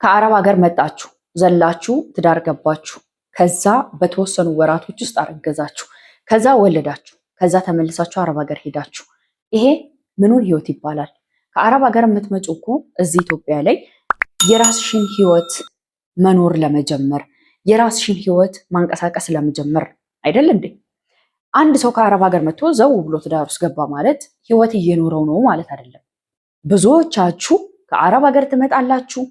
ከአረብ ሀገር መጣችሁ፣ ዘላችሁ ትዳር ገባችሁ። ከዛ በተወሰኑ ወራቶች ውስጥ አረገዛችሁ፣ ከዛ ወለዳችሁ፣ ከዛ ተመልሳችሁ አረብ ሀገር ሄዳችሁ። ይሄ ምኑን ህይወት ይባላል? ከአረብ ሀገር የምትመጡ እኮ እዚህ ኢትዮጵያ ላይ የራስሽን ህይወት መኖር ለመጀመር፣ የራስሽን ህይወት ማንቀሳቀስ ለመጀመር አይደል እንዴ? አንድ ሰው ከአረብ ሀገር መጥቶ ዘው ብሎ ትዳር ውስጥ ገባ ማለት ህይወት እየኖረው ነው ማለት አይደለም። ብዙዎቻችሁ ከአረብ ሀገር ትመጣላችሁ፣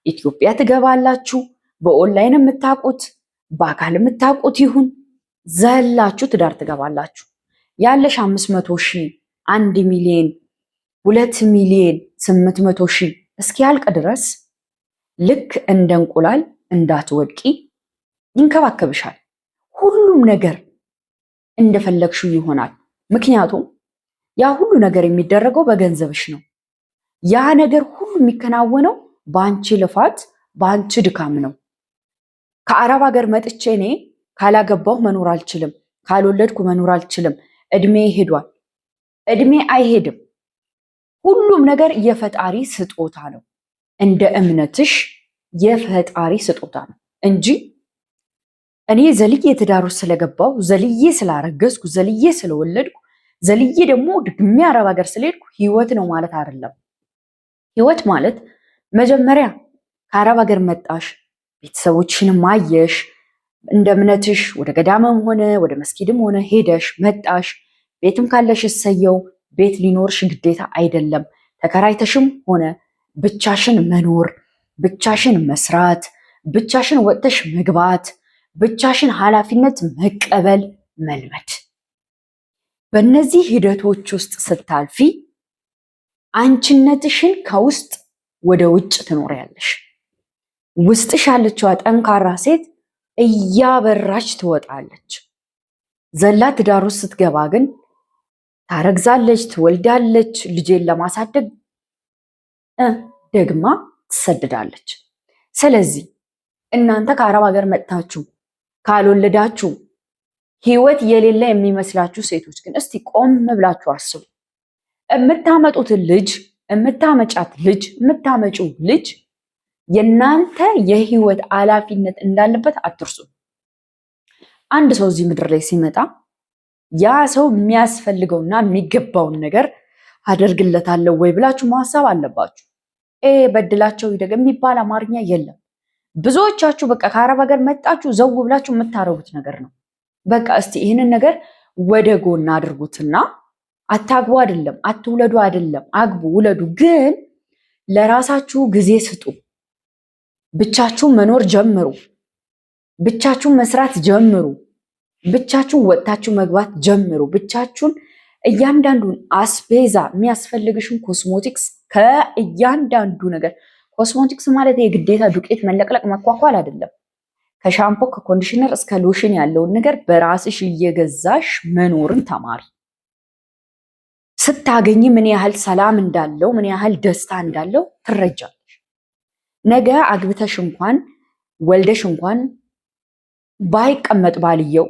ኢትዮጵያ ትገባላችሁ። በኦንላይን የምታውቁት በአካል የምታውቁት ይሁን ዘላችሁ ትዳር ትገባላችሁ። ያለሽ 500,000 1 ሚሊዮን 2 ሚሊዮን 800,000 እስኪያልቅ ድረስ ልክ እንደ እንቁላል እንዳትወድቂ ይንከባከብሻል። ሁሉም ነገር እንደፈለግሽው ይሆናል። ምክንያቱም ያ ሁሉ ነገር የሚደረገው በገንዘብሽ ነው። ያ ነገር ሁሉ የሚከናወነው በአንቺ ልፋት በአንቺ ድካም ነው። ከአረብ ሀገር መጥቼ እኔ ካላገባሁ መኖር አልችልም፣ ካልወለድኩ መኖር አልችልም፣ እድሜ ሄዷል። እድሜ አይሄድም። ሁሉም ነገር የፈጣሪ ስጦታ ነው። እንደ እምነትሽ የፈጣሪ ስጦታ ነው እንጂ እኔ ዘልዬ ትዳር ውስጥ ስለገባሁ ዘልዬ ስላረገዝኩ ዘልዬ ስለወለድኩ ዘልዬ ደግሞ ድግሜ አረብ ሀገር ስለሄድኩ ህይወት ነው ማለት አይደለም። ህይወት ማለት መጀመሪያ ከአረብ ሀገር መጣሽ፣ ቤተሰቦችሽንም አየሽ፣ እንደ እምነትሽ ወደ ገዳምም ሆነ ወደ መስጊድም ሆነ ሄደሽ መጣሽ። ቤትም ካለሽ እሰየው፣ ቤት ሊኖርሽ ግዴታ አይደለም። ተከራይተሽም ሆነ ብቻሽን መኖር፣ ብቻሽን መስራት፣ ብቻሽን ወጥተሽ መግባት፣ ብቻሽን ኃላፊነት መቀበል መልመድ። በእነዚህ ሂደቶች ውስጥ ስታልፊ አንቺነትሽን ከውስጥ ወደ ውጭ ትኖሪያለሽ። ውስጥሽ ያለችዋ ጠንካራ ሴት እያበራች ትወጣለች። ዘላ ትዳር ውስጥ ስትገባ ግን ታረግዛለች፣ ትወልዳለች፣ ልጄን ለማሳደግ ደግማ ትሰድዳለች። ስለዚህ እናንተ ከአረብ ሀገር መጥታችሁ ካልወለዳችሁ ህይወት የሌለ የሚመስላችሁ ሴቶች ግን እስቲ ቆም ብላችሁ አስቡ። የምታመጡትን ልጅ የምታመጫት ልጅ የምታመጪው ልጅ የእናንተ የህይወት ኃላፊነት እንዳለበት አትርሱ። አንድ ሰው እዚህ ምድር ላይ ሲመጣ ያ ሰው የሚያስፈልገውና የሚገባውን ነገር አደርግለታለሁ ወይ ብላችሁ ማሰብ አለባችሁ። በድላቸው ይደግ የሚባል አማርኛ የለም። ብዙዎቻችሁ በቃ ከአረብ ሀገር መጣችሁ ዘው ብላችሁ የምታረጉት ነገር ነው። በቃ እስቲ ይህንን ነገር ወደ ጎን አድርጉትና አታግቡ አይደለም፣ አትውለዱ አይደለም፣ አግቡ፣ ውለዱ። ግን ለራሳችሁ ጊዜ ስጡ። ብቻችሁን መኖር ጀምሩ። ብቻችሁን መስራት ጀምሩ። ብቻችሁን ወጥታችሁ መግባት ጀምሩ። ብቻችሁን እያንዳንዱን አስቤዛ የሚያስፈልግሽን ኮስሞቲክስ ከእያንዳንዱ ነገር ኮስሞቲክስ ማለት የግዴታ ዱቄት መለቅለቅ መኳኳል አይደለም። ከሻምፖ ከኮንዲሽነር እስከ ሎሽን ያለውን ነገር በራስሽ እየገዛሽ መኖርን ተማሪ። ስታገኝ ምን ያህል ሰላም እንዳለው ምን ያህል ደስታ እንዳለው ትረጃለሽ። ነገ አግብተሽ እንኳን ወልደሽ እንኳን ባይቀመጥ ባልየው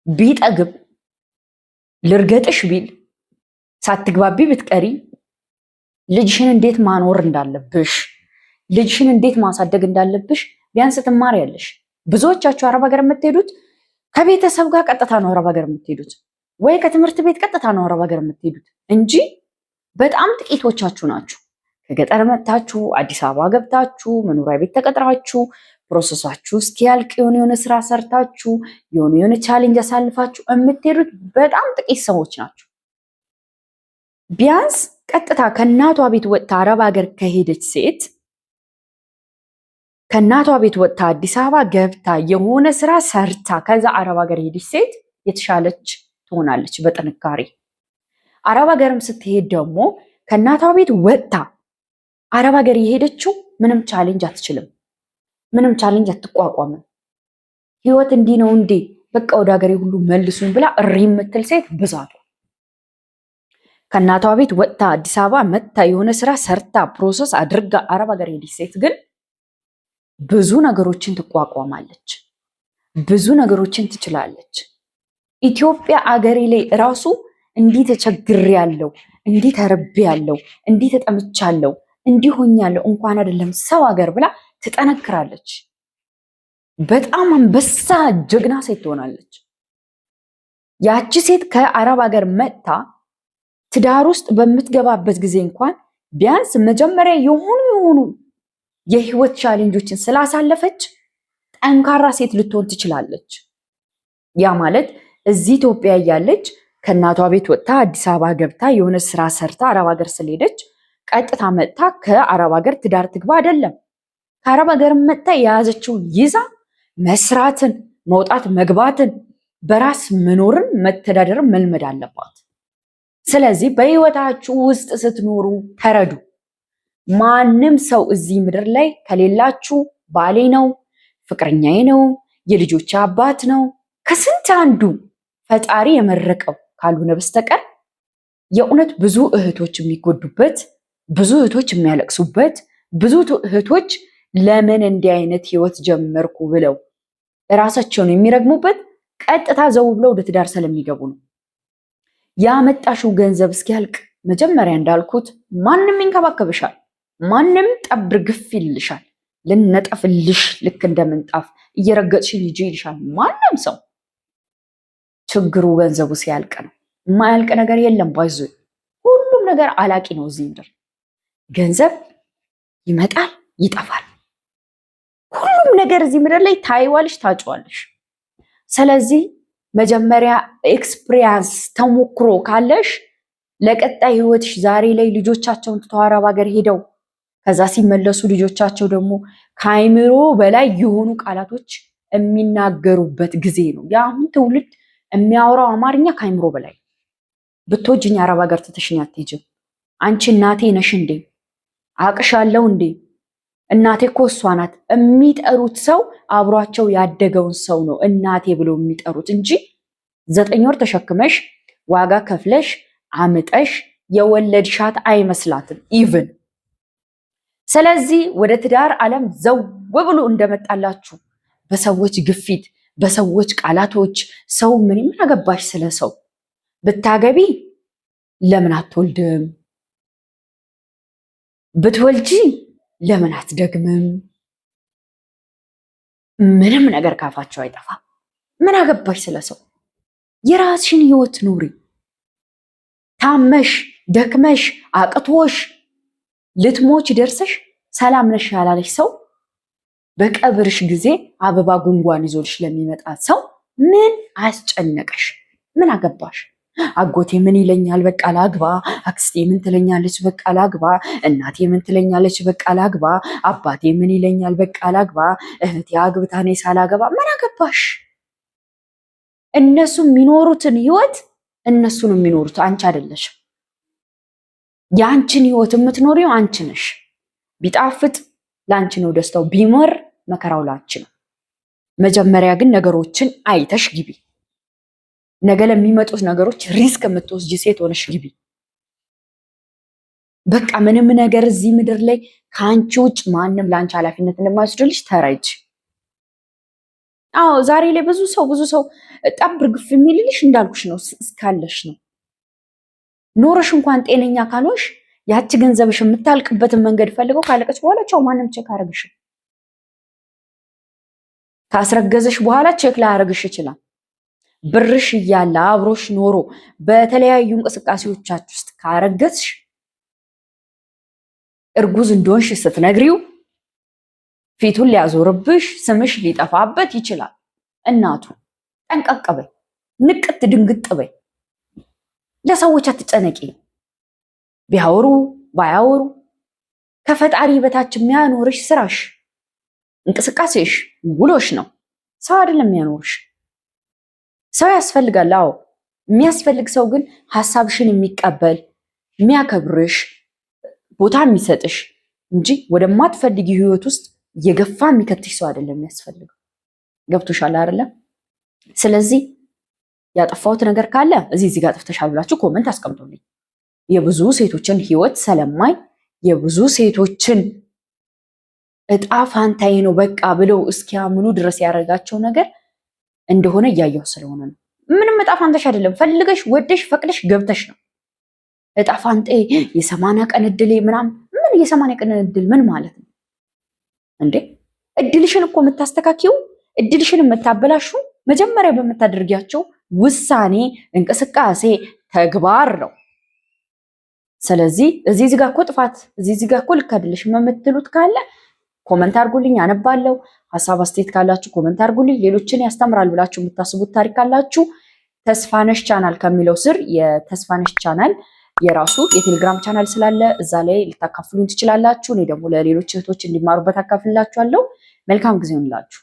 ቢጠግብ ልርገጥሽ ቢል ሳትግባቢ ብትቀሪ ልጅሽን እንዴት ማኖር እንዳለብሽ ልጅሽን እንዴት ማሳደግ እንዳለብሽ ቢያንስ ትማሪያለሽ። ብዙዎቻችሁ አረብ ሀገር የምትሄዱት ከቤተሰብ ጋር ቀጥታ ነው አረብ ሀገር የምትሄዱት፣ ወይ ከትምህርት ቤት ቀጥታ ነው አረብ ሀገር የምትሄዱት እንጂ በጣም ጥቂቶቻችሁ ናችሁ ከገጠር መጥታችሁ አዲስ አበባ ገብታችሁ መኖሪያ ቤት ተቀጥራችሁ ፕሮሰሳችሁ እስኪያልቅ የሆነ ስራ ሰርታችሁ የሆነ ቻሌንጅ አሳልፋችሁ የምትሄዱት በጣም ጥቂት ሰዎች ናቸው። ቢያንስ ቀጥታ ከእናቷ ቤት ወጥታ አረብ ሀገር ከሄደች ሴት ከእናቷ ቤት ወጥታ አዲስ አበባ ገብታ የሆነ ስራ ሰርታ ከዛ አረብ ሀገር ሄደች ሴት የተሻለች ትሆናለች በጥንካሬ። አረብ ሀገርም ስትሄድ ደግሞ ከእናቷ ቤት ወጥታ አረብ ሀገር የሄደችው ምንም ቻሌንጅ አትችልም፣ ምንም ቻሌንጅ አትቋቋምም። ህይወት እንዲህ ነው እንዴ በቃ ወደ ሀገሬ ሁሉ መልሱኝ ብላ እሪ የምትል ሴት ብዛቷ። ከእናቷ ቤት ወጥታ አዲስ አበባ መጥታ የሆነ ስራ ሰርታ ፕሮሰስ አድርጋ አረብ ሀገር ሄደች ሴት ግን ብዙ ነገሮችን ትቋቋማለች፣ ብዙ ነገሮችን ትችላለች። ኢትዮጵያ አገሬ ላይ እራሱ እንዲህ ተቸግሬያለሁ፣ እንዲህ ተርቤያለሁ፣ እንዲህ ተጠምቻለሁ፣ እንዲህ ሆኛለሁ እንኳን አይደለም ሰው ሀገር ብላ ትጠነክራለች። በጣም አንበሳ ጀግና ሴት ትሆናለች። ያቺ ሴት ከአረብ ሀገር መጥታ ትዳር ውስጥ በምትገባበት ጊዜ እንኳን ቢያንስ መጀመሪያ የሆኑ የህይወት ቻሌንጆችን ስላሳለፈች ጠንካራ ሴት ልትሆን ትችላለች። ያ ማለት እዚህ ኢትዮጵያ እያለች ከእናቷ ቤት ወጥታ አዲስ አበባ ገብታ የሆነ ስራ ሰርታ አረብ ሀገር ስለሄደች ቀጥታ መጥታ ከአረብ ሀገር ትዳር ትግባ አይደለም። ከአረብ ሀገር መጥታ የያዘችውን ይዛ መስራትን፣ መውጣት መግባትን፣ በራስ መኖርን መተዳደርን መልመድ አለባት። ስለዚህ በህይወታችሁ ውስጥ ስትኖሩ ተረዱ። ማንም ሰው እዚህ ምድር ላይ ከሌላችሁ ባሌ ነው፣ ፍቅረኛዬ ነው፣ የልጆች አባት ነው ከስንት አንዱ ፈጣሪ የመረቀው ካልሆነ በስተቀር የእውነት ብዙ እህቶች የሚጎዱበት፣ ብዙ እህቶች የሚያለቅሱበት፣ ብዙ እህቶች ለምን እንዲህ አይነት ህይወት ጀመርኩ ብለው እራሳቸውን የሚረግሙበት ቀጥታ ዘው ብለው ወደ ትዳር ስለሚገቡ ነው። ያመጣሽው ገንዘብ እስኪያልቅ መጀመሪያ እንዳልኩት ማንም ይንከባከብሻል፣ ማንም ጠብር ግፍ ይልሻል፣ ልነጠፍልሽ ልክ እንደምንጣፍ እየረገጥሽ ልጅ ይልሻል ማንም ሰው። ችግሩ ገንዘቡ ሲያልቅ ነው። የማያልቅ ነገር የለም። ባይዞ ሁሉም ነገር አላቂ ነው እዚህ ምድር። ገንዘብ ይመጣል ይጠፋል። ሁሉም ነገር እዚህ ምድር ላይ ታይዋለሽ፣ ታጭዋለሽ። ስለዚህ መጀመሪያ ኤክስፒሪየንስ ተሞክሮ ካለሽ ለቀጣይ ህይወትሽ ዛሬ ላይ ልጆቻቸውን ትተው አረብ ሀገር ሄደው ከዛ ሲመለሱ ልጆቻቸው ደግሞ ከአይምሮ በላይ የሆኑ ቃላቶች የሚናገሩበት ጊዜ ነው። የአሁን ትውልድ የሚያወራው አማርኛ ከአይምሮ በላይ። ብትወጂኝ አረብ ሀገር ትተሽኝ አትሄጂም። አንቺ እናቴ ነሽ እንዴ? አቅሻለሁ እንዴ? እናቴ እኮ እሷ ናት። የሚጠሩት ሰው አብሯቸው ያደገውን ሰው ነው እናቴ ብለው የሚጠሩት እንጂ 9 ወር ተሸክመሽ ዋጋ ከፍለሽ አምጠሽ የወለድሻት አይመስላትም ኢቭን። ስለዚህ ወደ ትዳር ዓለም ዘው ብሎ እንደመጣላችሁ በሰዎች ግፊት፣ በሰዎች ቃላቶች ሰው ምን አገባሽ ስለ ሰው ብታገቢ ለምን አትወልድም? ብትወልጂ ለምን አትደግምም? ምንም ነገር ካፋቸው አይጠፋም። ምን አገባሽ ስለ ሰው? የራስሽን ህይወት ኑሪ። ታመሽ ደክመሽ አቅቶሽ ልትሞች ደርሰሽ ሰላም ነሽ ያላለሽ ሰው በቀብርሽ ጊዜ አበባ ጉንጓን ይዞልሽ ለሚመጣ ሰው ምን አስጨነቀሽ? ምን አገባሽ? አጎቴ ምን ይለኛል በቃ ላግባ፣ አክስቴ ምን ትለኛለች በቃ ላግባ፣ እናቴ ምን ትለኛለች በቃ ላግባ፣ አባቴ ምን ይለኛል በቃ ላግባ፣ እህቴ አግብታ እኔ ሳላገባ ምን አገባሽ? እነሱ የሚኖሩትን ህይወት እነሱ ነው የሚኖሩት፣ አንቺ አይደለሽም። የአንቺን ህይወት የምትኖሪው አንቺ ነሽ። ቢጣፍጥ ለአንቺ ነው ደስታው፣ ቢመር መከራው ላንቺ ነው። መጀመሪያ ግን ነገሮችን አይተሽ ግቢ። ነገ ለሚመጡት ነገሮች ሪስክ የምትወስጂ ሴት ሆነሽ ግቢ። በቃ ምንም ነገር እዚህ ምድር ላይ ከአንቺ ውጭ ማንም ለአንቺ ኃላፊነት እንደማይወስድልሽ ተረጅ። አዎ ዛሬ ላይ ብዙ ሰው ጠብር ግፍ የሚልልሽ እንዳልኩሽ ነው እስካለሽ ነው። ኖረሽ እንኳን ጤነኛ ካልሆንሽ ያቺ ገንዘብሽ የምታልቅበትን መንገድ ፈልገው ካለቀች በኋላ ቻው ማንም ቼክ አያረግሽም። ካስረገዘሽ በኋላ ቼክ ላያረግሽ ይችላል። ብርሽ እያለ አብሮሽ ኖሮ በተለያዩ እንቅስቃሴዎቻችሁ ውስጥ ካረገዝሽ እርጉዝ እንደሆንሽ ስትነግሪው ፊቱን ሊያዞርብሽ፣ ስምሽ ሊጠፋበት ይችላል። እናቱ ጠንቀቅ በይ፣ ንቅት ድንግጥ በይ። ለሰዎች አትጨነቂ። ቢያወሩ ባያወሩ ከፈጣሪ በታች የሚያኖርሽ ስራሽ፣ እንቅስቃሴሽ፣ ውሎሽ ነው። ሰው አይደለም የሚያኖርሽ። ሰው ያስፈልጋል። አዎ የሚያስፈልግ ሰው ግን ሀሳብሽን የሚቀበል የሚያከብርሽ፣ ቦታ የሚሰጥሽ እንጂ ወደማትፈልጊ ህይወት ውስጥ እየገፋ የሚከትሽ ሰው አይደለም የሚያስፈልገው። ገብቶሻል አይደለም? ስለዚህ ያጠፋሁት ነገር ካለ እዚህ ጋር ጠፍተሻል ብላችሁ ኮመንት አስቀምጡልኝ። የብዙ ሴቶችን ህይወት ሰለማይ፣ የብዙ ሴቶችን እጣ ፋንታዬ ነው በቃ ብለው እስኪያምኑ ድረስ ያደረጋቸው ነገር እንደሆነ እያየሁ ስለሆነ ነው። ምንም እጣ ፋንታሽ አይደለም። ፈልገሽ ወደሽ ፈቅደሽ ገብተሽ ነው። እጣ ፋንታዬ የ80 ቀን እድሌ ምናምን ምን የ80 ቀን እድል ምን ማለት ነው እንዴ? እድልሽን እኮ የምታስተካኪው እድልሽን የምታበላሹ መጀመሪያ በምታደርጊያቸው ውሳኔ፣ እንቅስቃሴ፣ ተግባር ነው። ስለዚህ እዚህ ጋር እኮ ጥፋት፣ እዚህ ጋር እኮ ልክ አይደለሽም የምትሉት ካለ ኮመንት አድርጉልኝ፣ አነባለሁ። ሀሳብ አስተያየት ካላችሁ ኮመንት አድርጉልኝ። ሌሎችን ያስተምራል ብላችሁ የምታስቡት ታሪክ ካላችሁ ተስፋነሽ ቻናል ከሚለው ስር የተስፋነሽ ቻናል የራሱ የቴሌግራም ቻናል ስላለ እዛ ላይ ልታካፍሉኝ ትችላላችሁ። እኔ ደግሞ ለሌሎች እህቶች እንዲማሩበት አካፍላችኋለሁ። መልካም ጊዜ ይሁንላችሁ።